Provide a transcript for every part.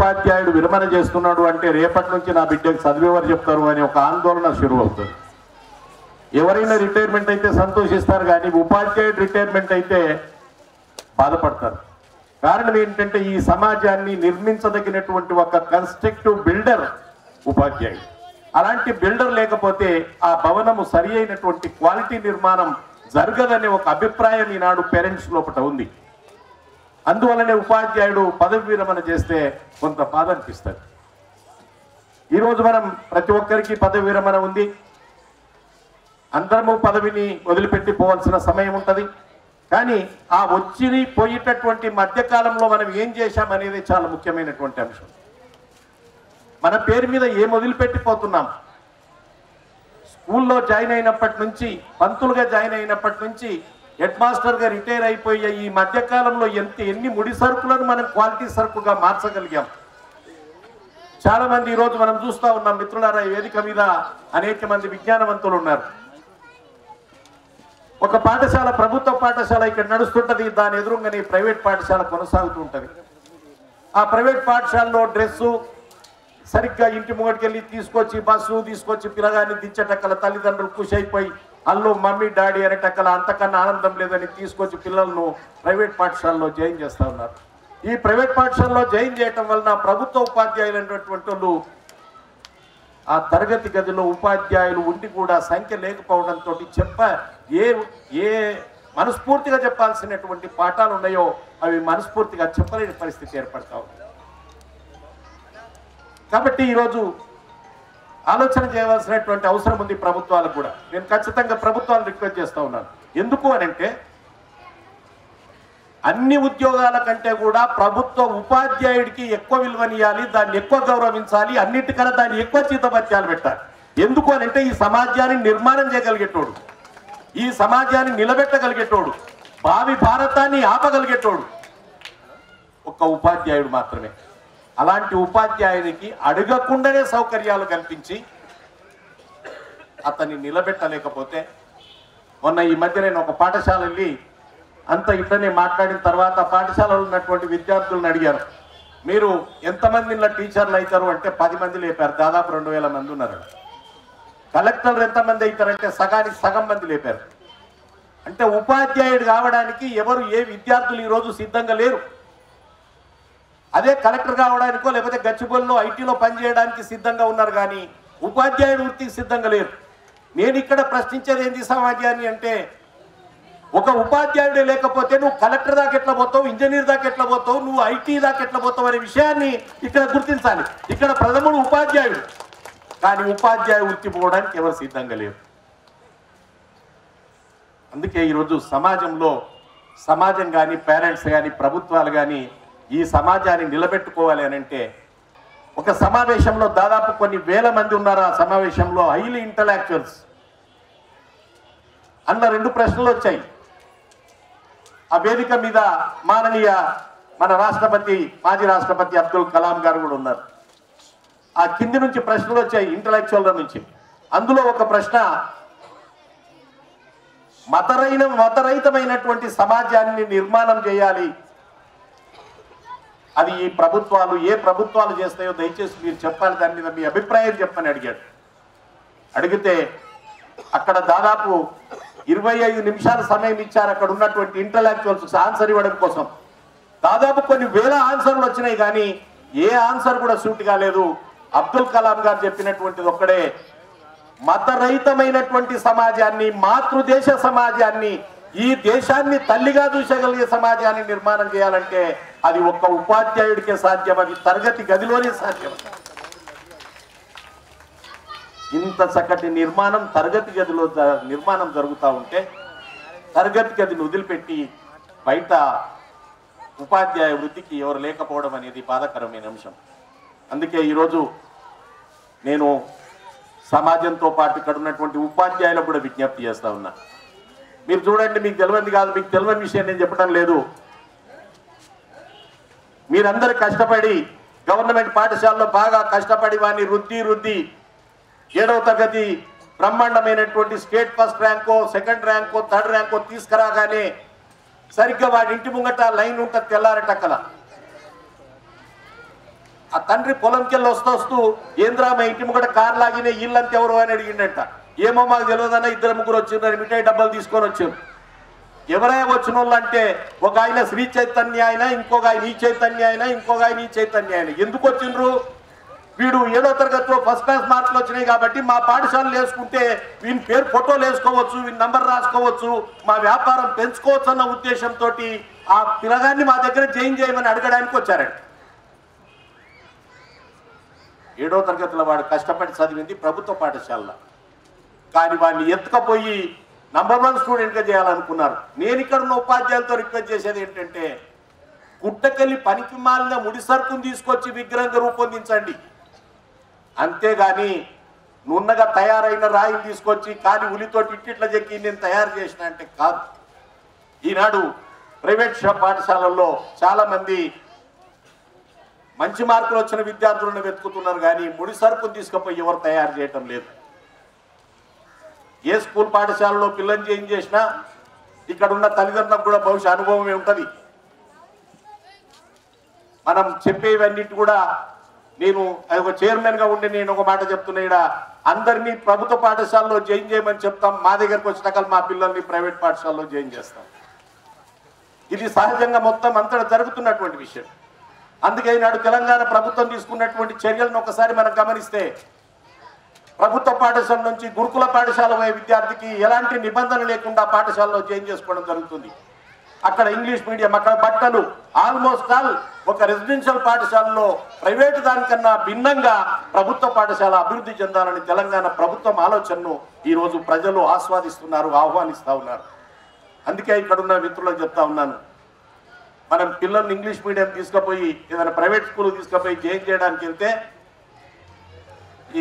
ఉపాధ్యాయుడు విరమణ చేస్తున్నాడు అంటే రేపటి నుంచి నా బిడ్డకు చదివేవారు చెప్తారు అని ఒక ఆందోళన షురు అవుతుంది. ఎవరైనా రిటైర్మెంట్ అయితే సంతోషిస్తారు, కానీ ఉపాధ్యాయుడు రిటైర్మెంట్ అయితే బాధపడతారు. కారణం ఏంటంటే ఈ సమాజాన్ని నిర్మించదగినటువంటి ఒక కన్స్ట్రక్టివ్ బిల్డర్ ఉపాధ్యాయుడు. అలాంటి బిల్డర్ లేకపోతే ఆ భవనము సరి అయినటువంటి క్వాలిటీ నిర్మాణం జరగదనే ఒక అభిప్రాయం ఈనాడు పేరెంట్స్ లోపల ఉంది. అందువల్లనే ఉపాధ్యాయుడు పదవి విరమణ చేస్తే కొంత బాధ అనిపిస్తుంది. ఈరోజు మనం ప్రతి ఒక్కరికి పదవి విరమణ ఉంది. అందరము పదవిని వదిలిపెట్టి పోవాల్సిన సమయం ఉంటుంది. కానీ ఆ వచ్చి పోయేటటువంటి మధ్యకాలంలో మనం ఏం చేశామనేది చాలా ముఖ్యమైనటువంటి అంశం. మన పేరు మీద ఏం వదిలిపెట్టిపోతున్నాం? స్కూల్లో జాయిన్ అయినప్పటి నుంచి, పంతులుగా జాయిన్ అయినప్పటి నుంచి హెడ్ మాస్టర్గా రిటైర్ అయిపోయే ఈ మధ్యకాలంలో ఎన్ని ముడి సరుకులను మనం క్వాలిటీ సరుకుగా మార్చగలిగాం. చాలా మంది ఈరోజు మనం చూస్తూ ఉన్నాం మిత్రులారా, వేదిక మీద అనేక మంది విజ్ఞానవంతులు ఉన్నారు. ఒక పాఠశాల, ప్రభుత్వ పాఠశాల ఇక్కడ నడుస్తుంటది, దాని ఎదురుగానే ప్రైవేట్ పాఠశాల కొనసాగుతూ ఉంటుంది. ఆ ప్రైవేట్ పాఠశాలలో డ్రెస్సు సరిగ్గా ఇంటి ముంగటికెళ్ళి తీసుకొచ్చి బస్సు తీసుకొచ్చి పిల్లగాన్ని దించేటక్కల తల్లిదండ్రులు ఖుషి అయిపోయి అల్లు మమ్మీ డాడీ అనేటక్కల అంతకన్నా ఆనందం లేదని తీసుకొచ్చి పిల్లలను ప్రైవేట్ పాఠశాలలో జాయిన్ చేస్తూ ఉన్నారు. ఈ ప్రైవేట్ పాఠశాలలో జాయిన్ చేయటం వలన ప్రభుత్వ ఉపాధ్యాయులు అనేటటువంటి వాళ్ళు ఆ తరగతి గదిలో ఉపాధ్యాయులు ఉండి కూడా సంఖ్య లేకపోవడంతో ఏ మనస్ఫూర్తిగా చెప్పాల్సినటువంటి పాఠాలు ఉన్నాయో అవి మనస్ఫూర్తిగా చెప్పలేని పరిస్థితి ఏర్పడతా ఉంది. కాబట్టి ఈరోజు ఆలోచన చేయవలసినటువంటి అవసరం ఉంది ప్రభుత్వాలకు కూడా. నేను ఖచ్చితంగా ప్రభుత్వాలను రిక్వెస్ట్ చేస్తూ ఉన్నాను. ఎందుకు అనంటే అన్ని ఉద్యోగాల కంటే కూడా ప్రభుత్వ ఉపాధ్యాయుడికి ఎక్కువ విలువనియాలి, దాన్ని ఎక్కువ గౌరవించాలి, అన్నిటికన్నా దాన్ని ఎక్కువ జీతభత్యాలు పెట్టాలి. ఎందుకు అనంటే ఈ సమాజాన్ని నిర్మాణం చేయగలిగేటోడు, ఈ సమాజాన్ని నిలబెట్టగలిగేటోడు, భావి భారతాన్ని ఆపగలిగేటోడు ఒక ఉపాధ్యాయుడు మాత్రమే. అలాంటి ఉపాధ్యాయునికి అడగకుండానే సౌకర్యాలు కల్పించి అతన్ని నిలబెట్టలేకపోతే, మొన్న ఈ మధ్య నేను ఒక పాఠశాల వెళ్ళి అంత ఇట్లనే మాట్లాడిన తర్వాత పాఠశాలలో ఉన్నటువంటి విద్యార్థులను అడిగారు, మీరు ఎంతమంది ఇలా టీచర్లు అవుతారు అంటే 10 మంది లేపారు. దాదాపు 2000 మంది ఉన్నారు. కలెక్టర్లు ఎంతమంది అవుతారంటే సగానికి సగం మంది లేపారు. అంటే ఉపాధ్యాయుడు కావడానికి ఎవరు ఏ విద్యార్థులు ఈరోజు సిద్ధంగా లేరు. అదే కలెక్టర్ కావడానికో లేకపోతే గచ్చిబౌలిలో ఐటీలో పనిచేయడానికి సిద్ధంగా ఉన్నారు, కానీ ఉపాధ్యాయుడు వృత్తికి సిద్ధంగా లేరు. నేను ఇక్కడ ప్రశ్నించేది ఏంటి సమాజాన్ని అంటే, ఒక ఉపాధ్యాయుడే లేకపోతే నువ్వు కలెక్టర్ దాకా ఎట్లా పోతావు, ఇంజనీర్ దాకా ఎట్లా పోతావు, నువ్వు ఐటీ దాకా ఎట్లా పోతావు అనే విషయాన్ని ఇక్కడ గుర్తించాలి. ఇక్కడ ప్రథముడు ఉపాధ్యాయుడు, కానీ ఉపాధ్యాయ వృత్తి పోవడానికి ఎవరు సిద్ధంగా లేరు. అందుకే ఈరోజు సమాజం కానీ పేరెంట్స్ కానీ ప్రభుత్వాలు కానీ ఈ సమాజాన్ని నిలబెట్టుకోవాలి అని అంటే, ఒక సమావేశంలో దాదాపు కొన్ని వేల మంది ఉన్నారు. ఆ సమావేశంలో హైలీ ఇంటలెక్చువల్స్ అన్న 2 ప్రశ్నలు వచ్చాయి. ఆ వేదిక మీద మన రాష్ట్రపతి, మాజీ రాష్ట్రపతి అబ్దుల్ కలాం గారు కూడా ఉన్నారు. ఆ కింది నుంచి ప్రశ్నలు వచ్చాయి ఇంటలెక్చువల్ నుంచి. అందులో ఒక ప్రశ్న, మతరహితమైనటువంటి సమాజాన్ని నిర్మాణం చేయాలి, అది ఈ ప్రభుత్వాలు ఏ ప్రభుత్వాలు చేస్తాయో దయచేసి మీరు చెప్పాలి, దాని మీద మీ అభిప్రాయం చెప్పని అడిగాడు. అడిగితే అక్కడ దాదాపు 25 నిమిషాల సమయం ఇచ్చారు అక్కడ ఉన్నటువంటి ఇంటలెక్చువల్స్ ఆన్సర్ ఇవ్వడం కోసం. దాదాపు కొన్ని వేల ఆన్సర్లు వచ్చినాయి, కానీ ఏ ఆన్సర్ కూడా సూట్ కాలేదు. అబ్దుల్ కలాం గారు చెప్పినటువంటిది ఒక్కడే, మతరహితమైనటువంటి సమాజాన్ని, మాతృదేశ సమాజాన్ని, ఈ దేశాన్ని తల్లిగా చూసగలిగే సమాజాన్ని నిర్మాణం చేయాలంటే అది ఒక్క ఉపాధ్యాయుడికే సాధ్యం, అది తరగతి గదిలోనే సాధ్యం. ఇంత చక్కటి నిర్మాణం తరగతి గదిలో నిర్మాణం జరుగుతూ ఉంటే తరగతి గదిని వదిలిపెట్టి బయట ఉపాధ్యాయ వృత్తికి ఎవరు లేకపోవడం అనేది బాధాకరమైన అంశం. అందుకే ఈరోజు నేను సమాజంతో పాటు ఇక్కడ ఉన్నటువంటి ఉపాధ్యాయులకు కూడా విజ్ఞప్తి చేస్తా ఉన్నా. మీరు చూడండి, మీకు తెలియదు కాదు, మీకు తెలియని విషయం నేను చెప్పడం లేదు. మీరందరూ కష్టపడి గవర్నమెంట్ పాఠశాలలో బాగా కష్టపడి వాడిని రుద్ది 7వ తరగతి బ్రహ్మాండమైనటువంటి స్టేట్ ఫస్ట్ ర్యాంకో, సెకండ్ ర్యాంకో, థర్డ్ ర్యాంకో తీసుకురాగానే సరిగ్గా వాడి ఇంటి ముంగట లైన్ ఉంటుంది తెల్లారటక్కల. ఆ తండ్రి పొలంకి వెళ్ళి వస్తూ ఏంద్రా మా ఇంటి ముంగట కారు లాగిన ఇల్లంతా ఎవరు అని అడిగిండంట. ఏమో మాకు తెలియదన్నా, 2-3 వచ్చిండ్రు, మిఠాయి డబ్బాలు తీసుకొని వచ్చారు. ఎవరైనా వచ్చిన వాళ్ళు అంటే ఒక ఆయన శ్రీ చైతన్య ఆయన, ఇంకొక ఆయన ఈ చైతన్య ఆయన, ఇంకొక ఆయన ఈ చైతన్య ఆయన. ఎందుకు వచ్చిండ్రు? వీడు 7వ తరగతిలో ఫస్ట్ క్లాస్ మార్కులు వచ్చినాయి కాబట్టి మా పాఠశాలలు వేసుకుంటే వీని పేరు ఫోటోలు వేసుకోవచ్చు, వీని నంబర్ రాసుకోవచ్చు, మా వ్యాపారం పెంచుకోవచ్చు అన్న ఉద్దేశంతో ఆ పిల్లగాన్ని మా దగ్గర జాయిన్ చేయమని అడగడానికి వచ్చారండి. 7వ తరగతిలో వాడు కష్టపడి చదివింది ప్రభుత్వ పాఠశాలలో, కానీ వాడిని ఎత్తుకపోయి నంబర్ 1 స్టూడెంట్గా చేయాలనుకున్నారు. నేను ఇక్కడ ఉన్న ఉపాధ్యాయులతో రిక్వెస్ట్ చేసేది ఏంటంటే, గుట్టకెళ్ళి పనికి మాలిన ముడి సరుకును తీసుకొచ్చి విగ్రహంగా రూపొందించండి, అంతేగాని నున్నగా తయారైన రాయిని తీసుకొచ్చి కాలి ఉలితో ఇట్టిట్ల చెక్కి నేను తయారు చేసిన అంటే కాదు. ఈనాడు ప్రైవేట్ పాఠశాలల్లో చాలామంది మంచి మార్కులు వచ్చిన విద్యార్థులను వెతుకుతున్నారు, కానీ ముడి సరుకును తీసుకుపోయి ఎవరు తయారు చేయటం లేదు. ఏ స్కూల్ పాఠశాలలో పిల్లల్ని జాయిన్ చేసినా ఇక్కడ ఉన్న తల్లిదండ్రులకు కూడా భవిష్య అనుభవమే ఉంటుంది. మనం చెప్పేవన్నిటి కూడా నేను ఒక చైర్మన్గా ఉండి నేను ఒక మాట చెప్తున్నా, ఇక్కడ అందరినీ ప్రభుత్వ పాఠశాలలో జాయిన్ చేయమని చెప్తాం, మా దగ్గరకు వచ్చినాక మా పిల్లల్ని ప్రైవేట్ పాఠశాలలో జాయిన్ చేస్తాం. ఇది సహజంగా మొత్తం అంతటా జరుగుతున్నటువంటి విషయం. అందుకే ఈనాడు తెలంగాణ ప్రభుత్వం తీసుకున్నటువంటి చర్యలను ఒకసారి మనం గమనిస్తే, ప్రభుత్వ పాఠశాల నుంచి గురుకుల పాఠశాల పోయే విద్యార్థికి ఎలాంటి నిబంధన లేకుండా పాఠశాలలో జాయిన్ చేసుకోవడం జరుగుతుంది. అక్కడ ఇంగ్లీష్ మీడియం, అక్కడ బట్టలు, ఆల్మోస్ట్ ఆల్ ఒక రెసిడెన్షియల్ పాఠశాలలో ప్రైవేటు దానికన్నా భిన్నంగా ప్రభుత్వ పాఠశాల అభివృద్ధి చెందాలని తెలంగాణ ప్రభుత్వం ఆలోచనను ఈరోజు ప్రజలు ఆస్వాదిస్తున్నారు, ఆహ్వానిస్తూ ఉన్నారు. అందుకే ఇక్కడున్న మిత్రులకు చెప్తా ఉన్నాను, మనం పిల్లల్ని ఇంగ్లీష్ మీడియం తీసుకుపోయి ఏదైనా ప్రైవేట్ స్కూల్ తీసుకుపోయి జాయిన్ చేయడానికి వెళ్తే,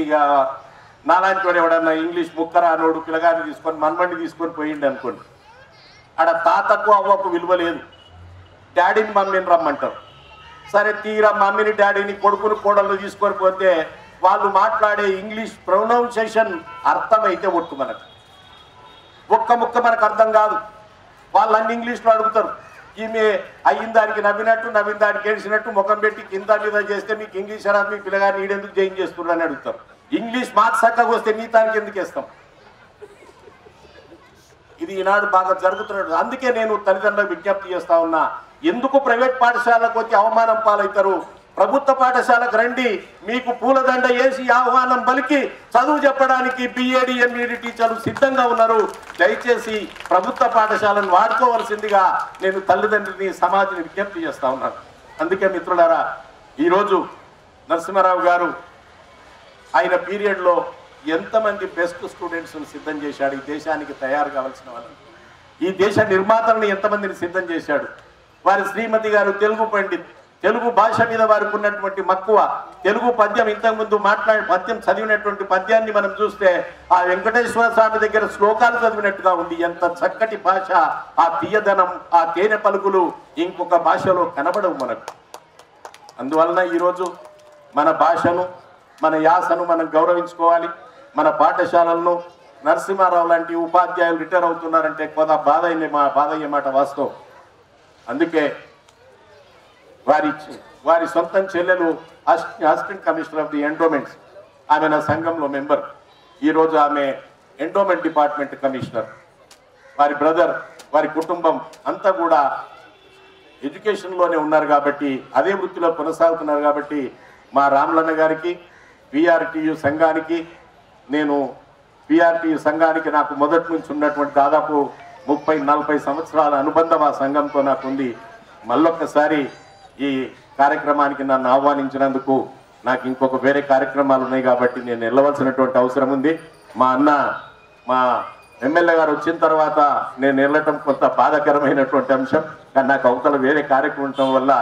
ఇక నాలాంటి వాడు ఎవడన్నా ఇంగ్లీష్ ముక్కరా అనోడు పిల్లగాన్ని తీసుకొని మనమండి తీసుకొని పోయిండి అనుకోండి, ఆడ తాతకు అవ్వకు విలువ లేదు, డాడీని మమ్మీని రమ్మంటారు. సరే తీరా మమ్మీని డాడీని కొడుకుని కోడళ్ళు తీసుకొని పోతే వాళ్ళు మాట్లాడే ఇంగ్లీష్ ప్రొనౌన్సియేషన్ అర్థమైతే ఒట్టు మనకు ఒక్క ముక్క మనకు అర్థం కాదు. వాళ్ళు అన్ని ఇంగ్లీష్లో అడుగుతారు. ఈమె అయిన దానికి నవ్వినట్టు, నవ్విన దానికి ఏడిసినట్టు ముఖం పెట్టి కింద మీద చేస్తే మీకు ఇంగ్లీష్ రాదు, మీ పిల్లగారిని ఈడెందుకు జాయిన్ చేస్తున్నారు అని అడుగుతారు. ఇంగ్లీష్ మార్క్స్ చక్కగా వస్తే నీ దానికి ఎందుకు వేస్తాం? ఇది ఈనాడు బాగా జరుగుతున్నట్టు. అందుకే నేను తల్లిదండ్రులకు విజ్ఞప్తి చేస్తా ఉన్నా, ఎందుకు ప్రైవేట్ పాఠశాలకు వచ్చి అవమానం పాలవుతారు? ప్రభుత్వ పాఠశాలకు రండి, మీకు పూలదండ వేసి ఆహ్వానం పలికి చదువు చెప్పడానికి బిఏడి ఎంఈడి టీచర్లు సిద్ధంగా ఉన్నారు. దయచేసి ప్రభుత్వ పాఠశాలను వాడుకోవాల్సిందిగా నేను తల్లిదండ్రులని, సమాజాన్ని విజ్ఞప్తి చేస్తా ఉన్నాను. అందుకే మిత్రులారా, ఈరోజు నరసింహారావు గారు ఆయన పీరియడ్లో ఎంతమంది బెస్ట్ స్టూడెంట్స్ని సిద్ధం చేశాడు, ఈ దేశానికి తయారు కావాల్సిన వాళ్ళని, ఈ దేశ నిర్మాతలను ఎంతమందిని సిద్ధం చేశాడు. వారి శ్రీమతి గారు తెలుగు పండిత్, తెలుగు భాష మీద వారికి ఉన్నటువంటి మక్కువ, తెలుగు పద్యం ఇంతకుముందు పద్యం చదివినటువంటి పద్యాన్ని మనం చూస్తే ఆ వెంకటేశ్వర స్వామి దగ్గర శ్లోకాలు చదివినట్టుగా ఉంది. ఎంత చక్కటి భాష, ఆ తీయదనం, ఆ తేనె పలుకులు ఇంకొక భాషలో కనబడవు మనకు. అందువలన ఈరోజు మన భాషను, మన యాసను మనం గౌరవించుకోవాలి. మన పాఠశాలలను నరసింహారావు లాంటి ఉపాధ్యాయులు రిటైర్ అవుతున్నారంటే కొంత బాధ అయ్యే మాట వాస్తవం. అందుకే వారి సొంతం చెల్లెలు assistant commissioner of the endowments, ఆమె నా సంఘంలో మెంబర్. ఈరోజు ఆమె ఎండోమెంట్ డిపార్ట్మెంట్ కమిషనర్. వారి బ్రదర్, వారి కుటుంబం అంతా కూడా ఎడ్యుకేషన్లోనే ఉన్నారు కాబట్టి, అదే వృత్తిలో కొనసాగుతున్నారు కాబట్టి, మా రామలన్న గారికి, పిఆర్టీయు సంఘానికి, నేను పిఆర్టీయు సంఘానికి నాకు మొదటి నుంచి ఉన్నటువంటి దాదాపు 30-40 సంవత్సరాల అనుబంధం ఆ సంఘంతో నాకు ఉంది. మళ్ళొక్కసారి ఈ కార్యక్రమానికి నన్ను ఆహ్వానించినందుకు, నాకు ఇంకొక వేరే కార్యక్రమాలు ఉన్నాయి కాబట్టి నేను వెళ్ళవలసినటువంటి అవసరం ఉంది. మా ఎమ్మెల్యే గారు వచ్చిన తర్వాత నేను వెళ్ళటం కొంత బాధాకరమైనటువంటి అంశం, కానీ నాకు అవతల వేరే కార్యక్రమం ఉండటం వల్ల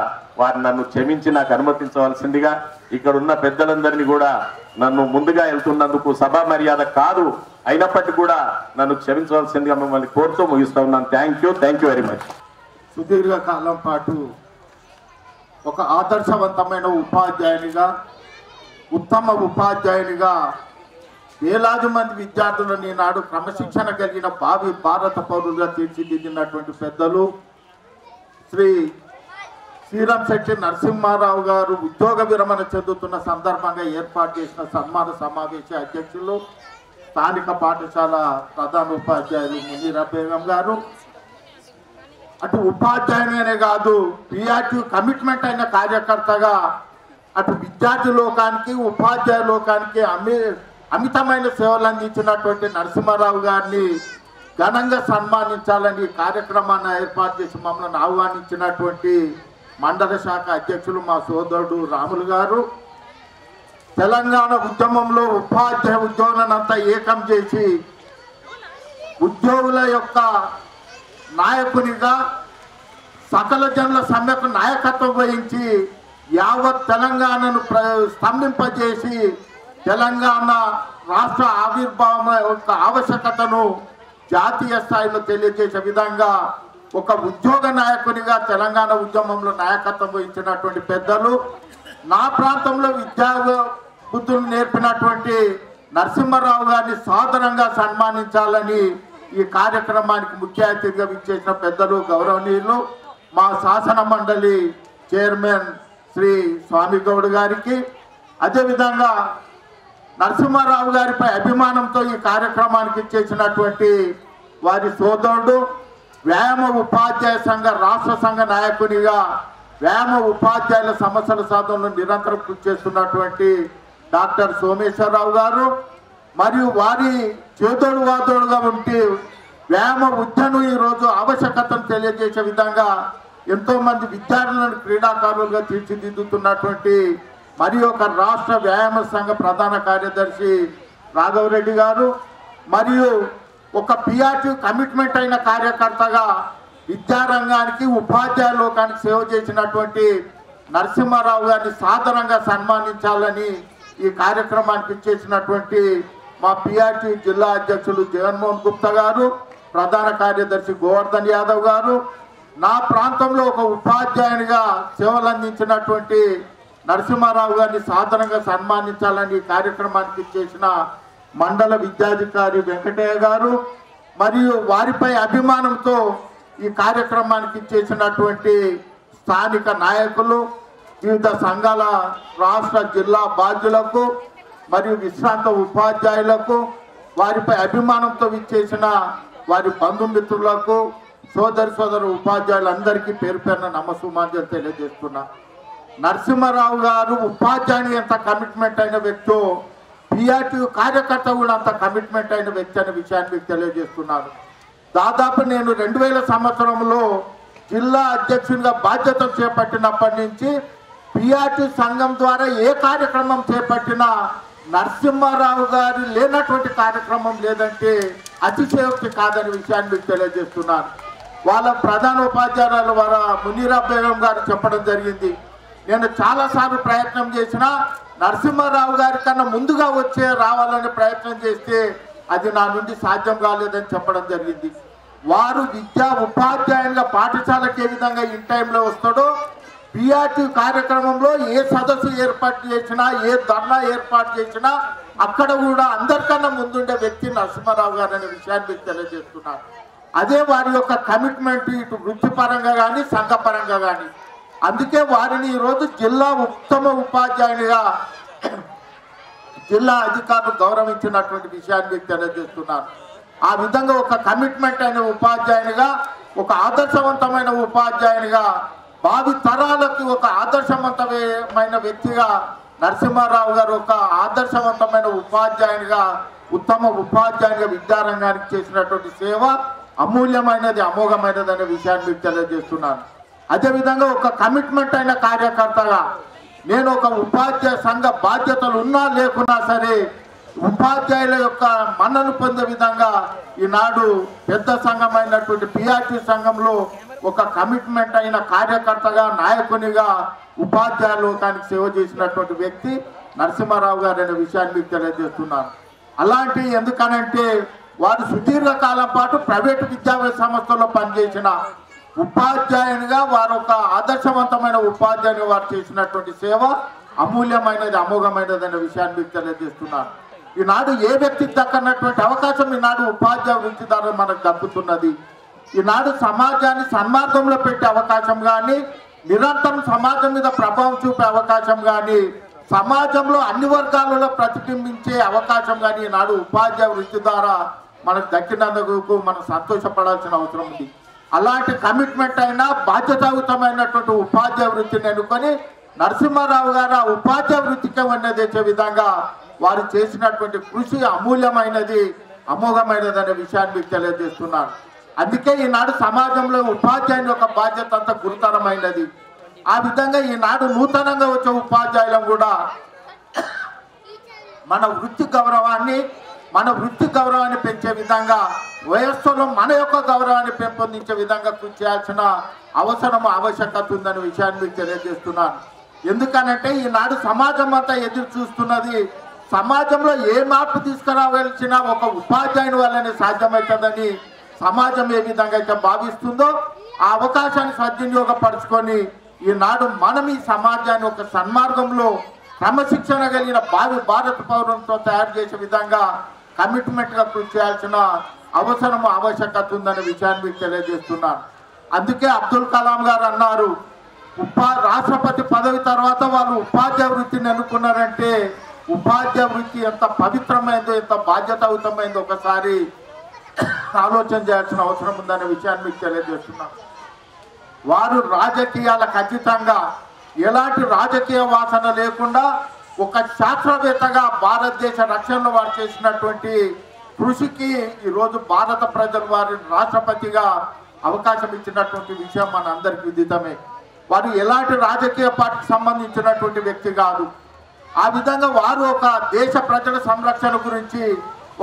వారు నన్ను క్షమించి నాకు అనుమతించవలసిందిగా, ఇక్కడ ఉన్న పెద్దలందరినీ కూడా నన్ను ముందుగా వెళ్తున్నందుకు సభా మర్యాద కాదు అయినప్పటికీ కూడా నన్ను క్షమించవలసిందిగా మిమ్మల్ని కోరుతూ ముగిస్తా ఉన్నాను. Thank you very much. సుదీర్ఘకాలం పాటు ఒక ఆదర్శవంతమైన ఉపాధ్యాయునిగా, ఉత్తమ ఉపాధ్యాయునిగా వేలాది మంది విద్యార్థులను ఈనాడు క్రమశిక్షణ కలిగిన భావి భారత పౌరులుగా తీర్చిదిద్దినటువంటి పెద్దలు శ్రీ శ్రీరాంశెట్టి నరసింహారావు గారు ఉద్యోగ విరమణ చెందుతున్న సందర్భంగా ఏర్పాటు చేసిన సన్మాన సమావేశ అధ్యక్షులు స్థానిక పాఠశాల ప్రధాన ఉపాధ్యాయులు మునీరా బేగం గారు, అటు ఉపాధ్యాయునే కాదు పిఆర్టీ కమిట్మెంట్ అయిన కార్యకర్తగా అటు విద్యార్థి లోకానికి ఉపాధ్యాయ లోకానికి అమితమైన సేవలు అందించినటువంటి నరసింహారావు గారిని ఘనంగా సన్మానించాలని కార్యక్రమాన్ని ఏర్పాటు చేసి మమ్మల్ని ఆహ్వానించినటువంటి మండల శాఖ అధ్యక్షులు మా సోదరుడు రాములు గారు, తెలంగాణ ఉద్యమంలో ఉపాధ్యాయ ఉద్యోగులనంతా ఏకం చేసి ఉద్యోగుల యొక్క నాయకునిగా సకల జనుల సమ్మెకు నాయకత్వం వహించి యావత్ తెలంగాణను స్తంభింపజేసి తెలంగాణ రాష్ట్ర ఆవిర్భావం యొక్క ఆవశ్యకతను జాతీయ స్థాయిలో తెలియజేసే విధంగా ఒక ఉద్యోగ నాయకునిగా తెలంగాణ ఉద్యమంలో నాయకత్వం వహించినటువంటి పెద్దలు, నా ప్రాంతంలో విద్యా బుద్ధులు నేర్పినటువంటి నరసింహారావు గారిని సాదరంగా సన్మానించాలని ఈ కార్యక్రమానికి ముఖ్య అతిథిగా విచ్చేసిన పెద్దలు గౌరవనీయులు మా శాసన మండలి చైర్మన్ శ్రీ స్వామి గౌడ్ గారికి, అదేవిధంగా నరసింహారావు గారిపై అభిమానంతో ఈ కార్యక్రమానికి చేసినటువంటి వారి సోదరుడు వ్యాయామ ఉపాధ్యాయ సంఘ రాష్ట్ర సంఘ నాయకునిగా వ్యాయామ ఉపాధ్యాయుల సమస్యల సాధనలో నిరంతరం కృషి చేస్తున్నటువంటి డాక్టర్ సోమేశ్వరరావు గారు, మరియు వారి చేదోడు వాదోడుగా ఉంటే వ్యాయామ విద్యను ఈరోజు ఆవశ్యకతను తెలియజేసే విధంగా ఎంతోమంది విద్యార్థులను క్రీడాకారులుగా తీర్చిదిద్దుతున్నటువంటి మరి ఒక రాష్ట్ర వ్యాయామ సంఘ ప్రధాన కార్యదర్శి రాఘవరెడ్డి గారు, మరియు ఒక పిఆర్టీ కమిట్మెంట్ అయిన కార్యకర్తగా విద్యారంగానికి ఉపాధ్యాయ లోకానికి సేవ చేసినటువంటి నరసింహారావు గారిని సాదరంగా సన్మానించాలని ఈ కార్యక్రమానికి చేసినటువంటి మా పిఆర్టీ జిల్లా అధ్యక్షులు జగన్మోహన్ గుప్తా గారు, ప్రధాన కార్యదర్శి గోవర్ధన్ యాదవ్ గారు, నా ప్రాంతంలో ఒక ఉపాధ్యాయునిగా సేవలు అందించినటువంటి నరసింహారావు గారిని సాదరంగా సన్మానించాలని ఈ కార్యక్రమానికి చేసిన మండల విద్యాధికారి వెంకటయ్య గారు, మరియు వారిపై అభిమానంతో ఈ కార్యక్రమానికి చేసినటువంటి స్థానిక నాయకులు, వివిధ సంఘాల రాష్ట్ర జిల్లా బాధ్యులకు మరియు విశ్రాంత ఉపాధ్యాయులకు, వారిపై అభిమానంతో విచ్చేసిన వారి బంధుమిత్రులకు, సోదరు ఉపాధ్యాయులందరికీ పేరు పేరున నమస్సుమాంజలు తెలియజేస్తున్నా. నరసింహారావు గారు ఉపాధ్యాయుని ఎంత కమిట్మెంట్ అయిన వ్యక్తో పిఆర్టీ కార్యకర్త కూడా అంత కమిట్మెంట్ అయిన వ్యక్తి అనే విషయాన్ని మీకు తెలియజేస్తున్నాను. దాదాపు నేను 2000 సంవత్సరంలో జిల్లా అధ్యక్షునిగా బాధ్యతలు చేపట్టినప్పటి నుంచి పిఆర్టీ సంఘం ద్వారా ఏ కార్యక్రమం చేపట్టినా నరసింహారావు గారు లేనటువంటి కార్యక్రమం లేదంటే అతిశయోక్తి కాదనే విషయాన్ని మీకు తెలియజేస్తున్నాను. వాళ్ళ ప్రధాన ఉపాధ్యాయుల వారు మునీరా బేగం గారు చెప్పడం జరిగింది, నేను చాలాసార్లు ప్రయత్నం చేసినా నరసింహారావు గారి కన్నా ముందుగా రావాలని ప్రయత్నం చేస్తే అది నా నుండి సాధ్యం కాలేదని చెప్పడం జరిగింది. వారు విద్యా ఉపాధ్యాయులుగా పాఠశాలకు ఏ విధంగా ఇన్ టైంలో వస్తాడో పిఆర్టీ కార్యక్రమంలో ఏ సదస్సు ఏర్పాటు చేసినా ఏ ధర్నా ఏర్పాటు చేసినా అక్కడ కూడా అందరికన్నా ముందుండే వ్యక్తి నరసింహారావు గారు అనే విషయాన్ని మీకు తెలియజేస్తున్నారు. అదే వారి యొక్క కమిట్మెంట్ ఇటు వృత్తిపరంగా కానీ సంఘపరంగా కానీ. అందుకే వారిని ఈరోజు జిల్లా ఉత్తమ ఉపాధ్యాయునిగా జిల్లా అధికారులు గౌరవించినటువంటి విషయాన్ని మీకు తెలియజేస్తున్నారు. ఆ విధంగా ఒక కమిట్మెంట్ అయిన ఉపాధ్యాయునిగా, ఒక ఆదర్శవంతమైన ఉపాధ్యాయునిగా, భావి తరాలకి ఒక ఆదర్శవంతమైన వ్యక్తిగా నరసింహారావు గారు ఒక ఆదర్శవంతమైన ఉపాధ్యాయునిగా, ఉత్తమ ఉపాధ్యాయునిగా విద్యారంగానికి చేసినటువంటి సేవ అమూల్యమైనది, అమోఘమైనది అనే విషయాన్ని మీకు తెలియజేస్తున్నాను. అదేవిధంగా ఒక కమిట్మెంట్ అయిన కార్యకర్తగా నేను ఒక ఉపాధ్యాయ సంఘ బాధ్యతలు ఉన్నా లేకున్నా సరే ఉపాధ్యాయుల యొక్క మన్నను పొందే విధంగా ఈనాడు పెద్ద సంఘమైనటువంటి పిఆర్టీ సంఘంలో ఒక కమిట్మెంట్ అయిన కార్యకర్తగా, నాయకునిగా ఉపాధ్యాయ లోకానికి సేవ చేసినటువంటి వ్యక్తి నరసింహారావు గారు అనే విషయాన్ని మీకు తెలియజేస్తున్నాను. అలాంటి ఎందుకనంటే వారు సుదీర్ఘకాలం పాటు ప్రైవేటు విద్యా సంస్థల్లో పనిచేసిన ఉపాధ్యాయునిగా, వారు ఒక ఆదర్శవంతమైన ఉపాధ్యాయుని వారు చేసినటువంటి సేవ అమూల్యమైనది, అమోఘమైనది అనే విషయాన్ని మీకు తెలియజేస్తున్నారు. ఈనాడు ఏ వ్యక్తికి దక్కనటువంటి అవకాశం ఈనాడు ఉపాధ్యాయ వృత్తిదారులు మనకు దక్కుతున్నది. ఈనాడు సమాజాన్ని సన్మార్గంలో పెట్టే అవకాశం కానీ, నిరంతరం సమాజం మీద ప్రభావం చూపే అవకాశం కానీ సమాజంలో అన్ని వర్గాలలో ప్రతిబింబించే అవకాశం కానీ ఈనాడు ఉపాధ్యాయ వృత్తి ద్వారా మనకు దక్కినందుకు మనం సంతోషపడాల్సిన అవసరం ఉంది. అలాంటి కమిట్మెంట్ అయినా బాధ్యతాయుతమైనటువంటి ఉపాధ్యాయ వృత్తిని ఎన్నుకొని నరసింహారావు గారు ఆ ఉపాధ్యాయ వృత్తికి వన్నదేసే విధంగా వారు చేసినటువంటి కృషి అమూల్యమైనది, అమోఘమైనది అనే విషయాన్ని మీకు తెలియజేస్తున్నాను. అందుకే ఈనాడు సమాజంలో ఉపాధ్యాయుని యొక్క బాధ్యత అంత గురుతరమైనది. ఆ విధంగా ఈనాడు నూతనంగా వచ్చే ఉపాధ్యాయులను కూడా మన వృత్తి గౌరవాన్ని పెంచే విధంగా, వయస్సులో మన యొక్క గౌరవాన్ని పెంపొందించే విధంగా కృషి చేయాల్సిన ఆవశ్యకత ఉందనే విషయాన్ని మీకు తెలియజేస్తున్నాను. ఎందుకనంటే ఈనాడు సమాజం అంతా ఎదురు చూస్తున్నది, సమాజంలో ఏ మార్పు తీసుకురావాల్సిన ఒక ఉపాధ్యాయుని వల్లనే సాధ్యమవుతుందని సమాజం ఏ విధంగా అయితే భావిస్తుందో ఆ అవకాశాన్ని సద్వినియోగపరుచుకొని ఈనాడు మనం ఈ సమాజాన్ని ఒక సన్మార్గంలో క్రమశిక్షణ కలిగిన భారత పౌరులతో తయారు చేసే విధంగా కమిట్మెంట్గా కృషి చేయాల్సిన ఆవశ్యకత ఉందనే విషయాన్ని మీకు తెలియజేస్తున్నాను. అందుకే అబ్దుల్ కలాం గారు అన్నారు, రాష్ట్రపతి పదవి తర్వాత వాళ్ళు ఉపాధ్యాయ వృత్తిని ఎన్నుకున్నారంటే ఉపాధ్యాయ వృత్తి ఎంత పవిత్రమైందో, ఎంత బాధ్యతాయుతమైందో ఒకసారి ఆలోచన చేయాల్సిన అవసరం ఉందనే విషయాన్ని మీకు తెలియజేస్తున్నాను. వారు రాజకీయాలకు ఖచ్చితంగా ఎలాంటి రాజకీయ వాసన లేకుండా ఒక శాస్త్రవేత్తగా భారతదేశ రక్షణలో వారు చేసినటువంటి కృషికి ఈరోజు భారత ప్రజలు వారిని రాష్ట్రపతిగా అవకాశం ఇచ్చినటువంటి విషయం మన అందరికీ విదితమే. వారు ఎలాంటి రాజకీయ పార్టీకి సంబంధించినటువంటి వ్యక్తి కాదు. ఆ విధంగా వారు ఒక దేశ ప్రజల సంరక్షణ గురించి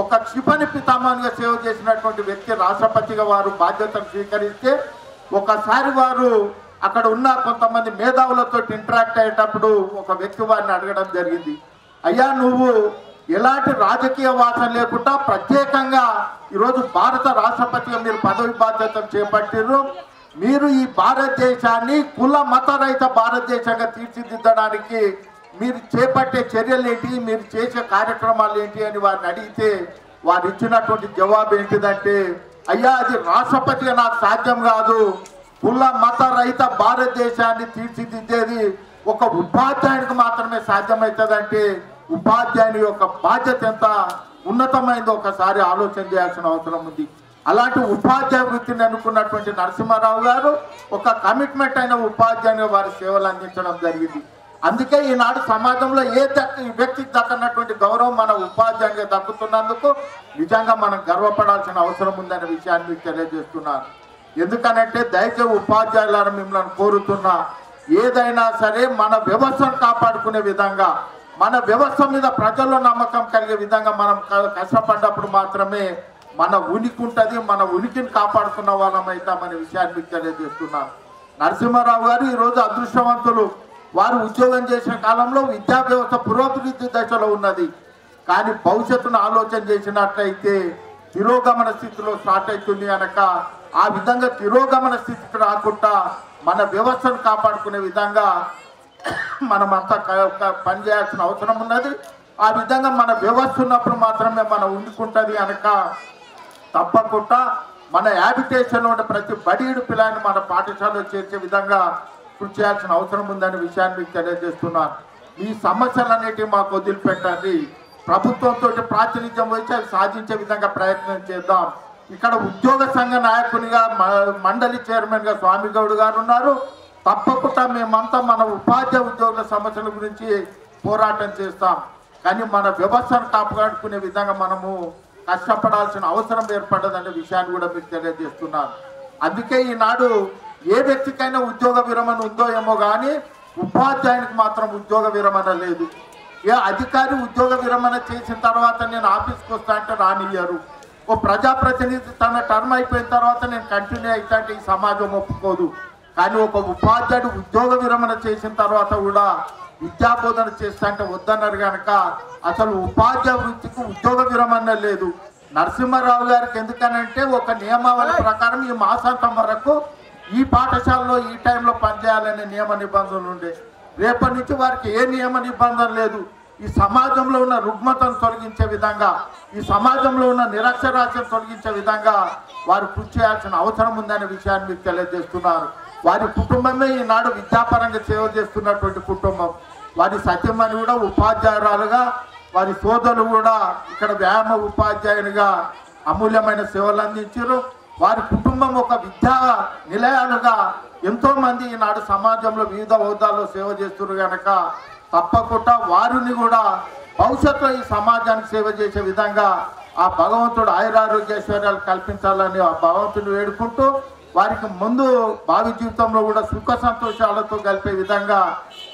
ఒక క్షిపణి పితామహునిగా సేవ చేసినటువంటి వ్యక్తి రాష్ట్రపతిగా వారు బాధ్యతను స్వీకరిస్తే ఒకసారి వారు అక్కడ ఉన్న కొంతమంది మేధావులతో ఇంటరాక్ట్ అయ్యేటప్పుడు ఒక వ్యక్తి వారిని అడగడం జరిగింది, అయ్యా నువ్వు ఎలాంటి రాజకీయ వాసన లేకుండా ప్రత్యేకంగా ఈరోజు భారత రాష్ట్రపతిగా మీరు పదవి బాధ్యతలు చేపట్టారు, మీరు ఈ భారతదేశాన్ని కుల మత రహిత భారతదేశంగా తీర్చిదిద్దడానికి మీరు చేపట్టే చర్యలు ఏంటి, మీరు చేసే కార్యక్రమాలు ఏంటి అని వారిని అడిగితే వారు ఇచ్చినటువంటి జవాబు ఏంటిదంటే, అయ్యా అది రాష్ట్రపతిగా నాకు సాధ్యం కాదు, కుల మత రహిత భారతదేశాన్ని తీర్చిదిద్దేది ఒక ఉపాధ్యాయునికి మాత్రమే సాధ్యమవుతుందంటే ఉపాధ్యాయుని యొక్క బాధ్యత ఎంత ఉన్నతమైందో ఒకసారి ఆలోచన చేయాల్సిన అవసరం ఉంది. అలాంటి ఉపాధ్యాయ వృత్తిని అనుకున్నటువంటి నరసింహారావు గారు ఒక కమిట్మెంట్ అయిన ఉపాధ్యాయునిగా వారి సేవలు అందించడం జరిగింది. అందుకే ఈనాడు సమాజంలో వ్యక్తికి దక్కనటువంటి గౌరవం మన ఉపాధ్యాయునిగా దక్కుతున్నందుకు నిజంగా మనం గర్వపడాల్సిన అవసరం ఉందనే విషయాన్ని మీకు తెలియజేస్తున్నాను. ఎందుకనంటే దయచేసి ఉపాధ్యాయులను మిమ్మల్ని కోరుతున్నా, ఏదైనా సరే మన వ్యవస్థను కాపాడుకునే విధంగా, మన వ్యవస్థ మీద ప్రజల్లో నమ్మకం కలిగే విధంగా మనం కష్టపడ్డప్పుడు మాత్రమే మన ఉనికి ఉంటుంది, మన ఉనికిని కాపాడుకున్న వాళ్ళం అవుతామనే విషయాన్ని మీకు తెలియజేస్తున్నాను. నరసింహారావు గారు ఈరోజు అదృష్టవంతులు. వారు ఉద్యోగం చేసిన కాలంలో విద్యా వ్యవస్థ పురోభివృద్ధి దశలో ఉన్నది. కానీ భవిష్యత్తును ఆలోచన చేసినట్లయితే తిరోగమన స్థితిలో స్టార్ట్ అవుతుంది కనుక ఆ విధంగా తిరోగమన స్థితికి రాకుండా మన వ్యవస్థను కాపాడుకునే విధంగా మనమంతా పనిచేయాల్సిన అవసరం ఉన్నది. ఆ విధంగా మన వ్యవస్థ ఉన్నప్పుడు మాత్రమే మనం ఉండుకుంటుంది కనుక తప్పకుండా మన హ్యాబిటేషన్లో ఉన్న ప్రతి బడీడు పిల్లని మన పాఠశాలలో చేర్చే విధంగా కృషి చేయాల్సిన అవసరం ఉందనే విషయాన్ని మీకు తెలియజేస్తున్నాను. ఈ సమస్యలన్నిటికీ మాకు వదిలిపెట్టండి, ప్రభుత్వంతో ప్రాతినిధ్యం వహించి అవి సాధించే విధంగా ప్రయత్నం చేద్దాం. ఇక్కడ ఉద్యోగ సంఘ నాయకునిగా మండలి చైర్మన్గా స్వామి గౌడ్ గారు ఉన్నారు. తప్పకుండా మేమంతా మన ఉపాధ్యాయ ఉద్యోగుల సమస్యల గురించి పోరాటం చేస్తాం. కానీ మన వ్యవస్థను కాపాడుకునే విధంగా మనము కష్టపడాల్సిన అవసరం ఏర్పడదనే విషయాన్ని కూడా మీకు తెలియజేస్తున్నాను. అందుకే ఈనాడు ఏ వ్యక్తికైనా ఉద్యోగ విరమణ ఉందో ఏమో కానీ ఉపాధ్యాయునికి మాత్రం ఉద్యోగ విరమణ లేదు. ఏ అధికారి ఉద్యోగ విరమణ చేసిన తర్వాత నేను ఆఫీస్కి వస్తా అంటే రానియ్యరు. ఓ ప్రజాప్రతినిధి తన టర్మ్ అయిపోయిన తర్వాత నేను కంటిన్యూ అవుతా అంటే ఈ సమాజం ఒప్పుకోదు. కానీ ఒక ఉపాధ్యాయుడు ఉద్యోగ విరమణ చేసిన తర్వాత కూడా విద్యాబోధన చేస్తా అంటే వద్దన్నారు కనుక అసలు ఉపాధ్యాయ వృత్తికి ఉద్యోగ విరమణ లేదు. నరసింహారావు గారికి ఎందుకనంటే ఒక నియమావళి ప్రకారం ఈ మాసాంతం వరకు ఈ పాఠశాలలో ఈ టైంలో పనిచేయాలనే నియమ నిబంధనలు ఉండే. రేపటి నుంచి వారికి ఏ నియమ నిబంధన లేదు. ఈ సమాజంలో ఉన్న రుగ్మతను తొలగించే విధంగా, ఈ సమాజంలో ఉన్న నిరక్షరాస్యం తొలగించే విధంగా వారు కృషి చేయాల్సిన అవసరం ఉందనే విషయాన్ని మీకు తెలియజేస్తున్నారు. వారి కుటుంబమే ఈనాడు విద్యాపరంగా సేవ చేస్తున్నటువంటి కుటుంబం. వారి సత్యమని కూడా ఉపాధ్యాయురాలుగా, వారి సోదరులు కూడా ఇక్కడ వ్యాయామ ఉపాధ్యాయునిగా అమూల్యమైన సేవలు అందించారు. వారి కుటుంబం ఒక విద్యా నిలయాలుగా ఎంతోమంది ఈనాడు సమాజంలో వివిధ హోదాల్లో సేవ చేస్తున్నారు కనుక తప్పకుండా వారిని కూడా భవిష్యత్తులో ఈ సమాజానికి సేవ చేసే విధంగా ఆ భగవంతుడు ఆయురారోగ్యేశ్వర్యాలు కల్పించాలని ఆ భగవంతుని వేడుకుంటూ వారికి ముందు భావి జీవితంలో కూడా సుఖ సంతోషాలతో కలిపే విధంగా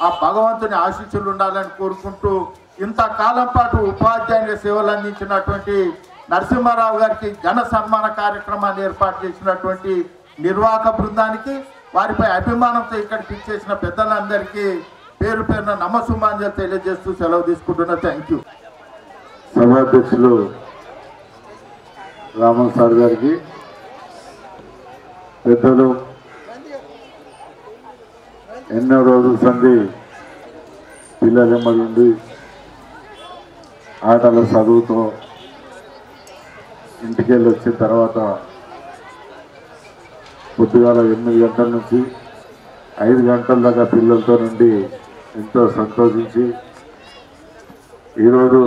ఆ భగవంతుని ఆశీస్సులు ఉండాలని కోరుకుంటూ ఇంతకాలం పాటు ఉపాధ్యాయునిగా సేవలు అందించినటువంటి నరసింహారావు గారికి ఘన సన్మాన కార్యక్రమాన్ని ఏర్పాటు చేసినటువంటి నిర్వాహక బృందానికి, వారిపై అభిమానంతో ఇక్కడికి ఇచ్చేసిన పెద్దలందరికీ పేరు పేరున నమస్సుమాంజలి తెలియజేస్తూ సెలవు తీసుకుంటున్నా. Thank you. సభాధ్యక్షులు రామన్ సార్ గారికి, పెద్దలు ఎన్నో రోజుల సంది పిల్లలెమ్మడి ఆటల చదువుతో ఇంటికి వెళ్ళి వచ్చిన తర్వాత పొద్దుగాల 8 గంటల నుంచి 5 గంటల దాకా పిల్లలతో నుండి ఎంతో సంతోషించి ఈరోజు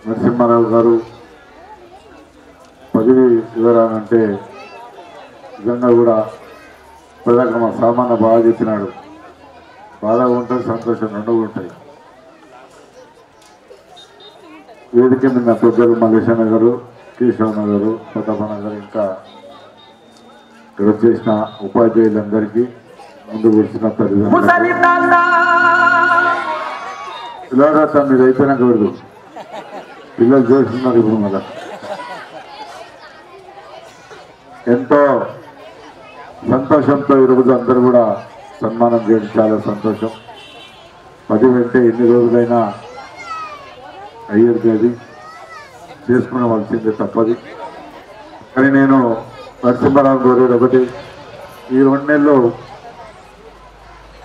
నరసింహారావు గారు పదవి వివరాలంటే నిజంగా కూడా ప్రధాన మా సామాన్య బాగా చెప్పినాడు. బాగా ఉంటుంది, సంతోషం రెండు ఉంటాయి. వేదిక మీద పెద్దలు మల్లేశన్న గారు, కేశవన్న గారు, ప్రతాపన్న గారు, ఇంకా ఇక్కడ వచ్చేసిన ఉపాధ్యాయులందరికీ, ముందు కూర్చున్న తల్లిదండ్రులు పిల్లలతో మీరు అయిపోయినాక పెడదు పిల్లలు చేస్తున్నారు. ఇప్పుడు మళ్ళా ఎంతో సంతోషంతో ఈరోజు అందరూ కూడా సన్మానం చేయడం చాలా సంతోషం. 10 వెంటే ఎన్ని రోజులైనా అయ్యేది అది చేసుకునవలసిందే, తప్పది. కానీ నేను నరసింహారావు కోరేది ఒకటి, ఈ 2 నెలలు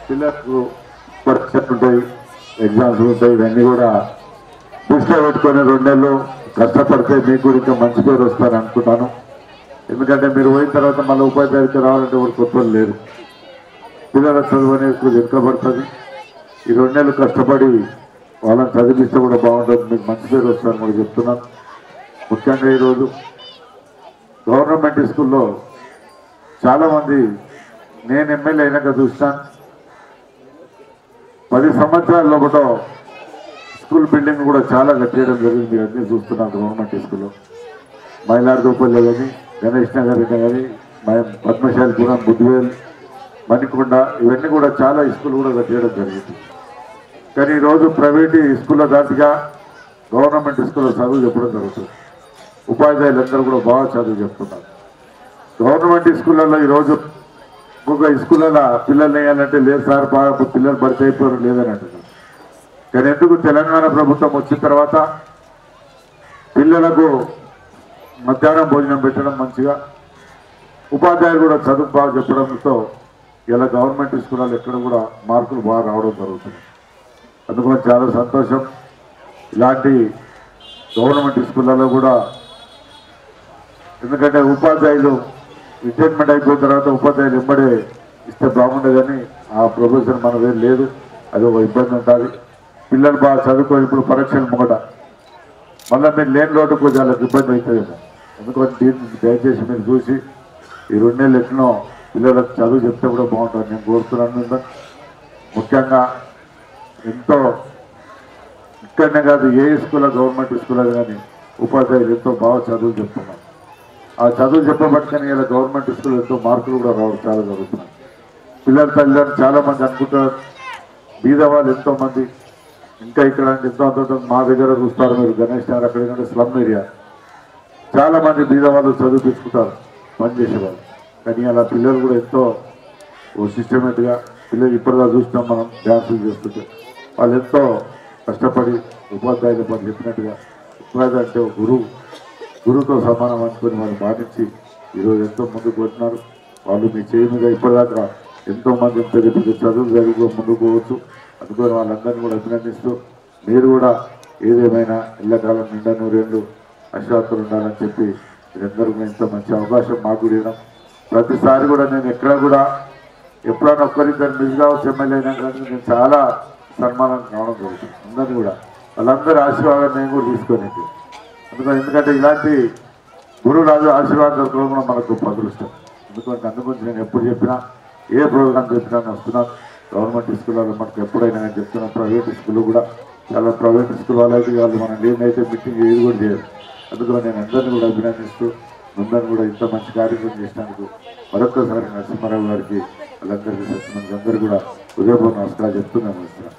పిల్లలకు పరీక్షలు ఉంటాయి, ఎగ్జామ్స్ ఉంటాయి, ఇవన్నీ కూడా దృష్టిలో పెట్టుకొని 2 నెలలు కష్టపడితే మీకు కూడా ఇంకా మంచి పేరు వస్తారని అనుకుంటాను. ఎందుకంటే మీరు పోయిన తర్వాత మళ్ళీ ఉపాధ్యాయులకి రావాలంటే కూడా కొత్త లేరు. పిల్లల చదువు అనేది కొంచెం వెనుకబడుతుంది. ఈ 2 నెలలు కష్టపడి వాళ్ళని చదివిస్తే కూడా బాగుంటుంది, మీకు మంచి పేరు వస్తారని కూడా చెప్తున్నాను. ముఖ్యంగా ఈరోజు గవర్నమెంట్ స్కూల్లో చాలామంది, నేను ఎమ్మెల్యే అయినాక చూస్తాను, 10 సంవత్సరాల లోపల స్కూల్ బిల్డింగ్ కూడా చాలా కట్టేయడం జరిగింది. అన్నీ చూస్తున్నాను గవర్నమెంట్ స్కూల్లో. మైలార్దోపల్లి కానీ, గణేష్ నగర్ కానీ, పద్మశాలిపురం, బుద్ధివేల్, మణికొండ, ఇవన్నీ కూడా చాలా స్కూల్ కూడా కట్టేయడం జరిగింది. కానీ ఈరోజు ప్రైవేట్ స్కూల్లో దాటిగా గవర్నమెంట్ స్కూల్లో చదువు చెప్పడం జరుగుతుంది. ఉపాధ్యాయులందరూ కూడా బాగా చదువు చెప్తున్నారు. గవర్నమెంట్ స్కూళ్ళల్లో ఈరోజు ఇంకొక స్కూళ్ళలో పిల్లల్ని వేయాలంటే లేదు సార్, బాగా పిల్లలు భర్తీ అయిపోయారు లేదని అంటున్నారు. కానీ ఎందుకు తెలంగాణ ప్రభుత్వం వచ్చిన తర్వాత పిల్లలకు మధ్యాహ్నం భోజనం పెట్టడం మంచిగా, ఉపాధ్యాయులు కూడా చదువు బాగా చెప్పడంతో ఇలా గవర్నమెంట్ స్కూళ్ళలో ఎక్కడ కూడా మార్కులు బాగా రావడం జరుగుతుంది. అందుకని చాలా సంతోషం. ఇలాంటి గవర్నమెంట్ స్కూళ్ళలో కూడా, ఎందుకంటే ఉపాధ్యాయులు రిటైర్మెంట్ అయిపోయిన తర్వాత ఉపాధ్యాయులు ఎంబడే ఇస్తే బాగుండేదని ఆ ప్రొఫెసర్ మన దగ్గర లేదు, అది ఒక ఇబ్బంది ఉంటుంది. పిల్లలు బాగా చదువుకొని ఇప్పుడు పరీక్షలు ముంగట మళ్ళీ మీరు లేని లోటు కొంచెం వాళ్ళకి ఇబ్బంది అవుతుంది. ఎందుకంటే దీన్ని దయచేసి మీరు చూసి ఈ 2 నెలలు ఎట్నో పిల్లలకు చదువు చెప్తే కూడా బాగుంటుంది నేను కోరుతున్నాను. ముఖ్యంగా ఎంతో ఇక్కడనే కాదు, ఏ స్కూల్లో గవర్నమెంట్ స్కూల్లో కానీ ఉపాధ్యాయులు ఎంతో బాగా చదువు చెప్తున్నారు. ఆ చదువు చెప్పబట్టుకని ఇలా గవర్నమెంట్ స్కూల్ ఎంతో మార్కులు కూడా రావడం చాలా జరుగుతున్నాయి. పిల్లల తల్లిదండ్రులు చాలామంది అనుకుంటారు, బీద వాళ్ళు ఎంతోమంది ఇంకా ఇక్కడ ఎంతో అంత మా దగ్గర చూస్తారు మీరు, గణేష్ నగర్ అక్కడ స్లమ్ ఏరియా, చాలామంది బీద వాళ్ళు చదివించుకుంటారు పనిచేసేవాళ్ళు. కానీ అలా పిల్లలు కూడా ఎంతో సిస్టమేటిక్గా, పిల్లలు ఇప్పటిదా చూసినాం మనం డ్యాన్సులు చేస్తుంటే, వాళ్ళు ఎంతో కష్టపడి ఉపాధ్యాయులు పని చెప్పినట్టుగా, ఉపాధ్యాయులు అంటే గురువుతో సమానం అనుకుని వాళ్ళు మాటించి ఈరోజు ఎంతో ముందుకు వచ్చినారు. వాళ్ళు మీ చేయి మీద ఇప్పటిదాకా ఎంతోమంది ఎంత పెద్ద చదువులు జరిగి ముందుకు పోవచ్చు. అందుకని వాళ్ళందరినీ కూడా అభినందిస్తూ, మీరు కూడా ఏదేమైనా ఇళ్ళకాలం నిండా 100 ఏళ్ళు అశ్వాత్తులు ఉండాలని చెప్పి మీరందరూ ఎంతో మంచి అవకాశం మాకు ఇవ్వడం, ప్రతిసారి కూడా నేను ఎక్కడ కూడా ఎప్పుడైనా ఒక్కరిద్దరు మిస్ కావచ్చు ఎమ్మెల్యే అయినా కానీ నేను చాలా సన్మానం కావడం జరుగుతుంది అందరినీ కూడా వాళ్ళందరి ఆశీర్వాదం నేను కూడా తీసుకొని ఎందుకంటే ఇలాంటి గురురాజు ఆశీర్వాదం దొరకడం కూడా మనకు గొప్ప అదృష్టం. ఎందుకంటే అందుగురించి నేను ఎప్పుడు చెప్పినా ఏ ప్రోగ్రాం చెప్పినా వస్తున్నాను. గవర్నమెంట్ స్కూళ్ళలో మనకు ఎప్పుడైనా నేను చెప్తున్నాను. ప్రైవేట్ స్కూల్ కూడా చాలా ప్రైవేట్ స్కూల్ వాళ్ళైతే వాళ్ళు మనం ఏదైతే మీటింగ్ ఏది కూడా చేయరు. అందుకని నేను అందరినీ కూడా అభినందిస్తూ అందరినీ కూడా ఇంత మంచి కార్యక్రమం చేసినందుకు మరొకసారి నరసింహారావు గారికి వాళ్ళందరికీ సత్యమంది అందరూ కూడా హృదయపూర్వక నమస్కారాలు చెప్తూ నేను వస్తున్నాను.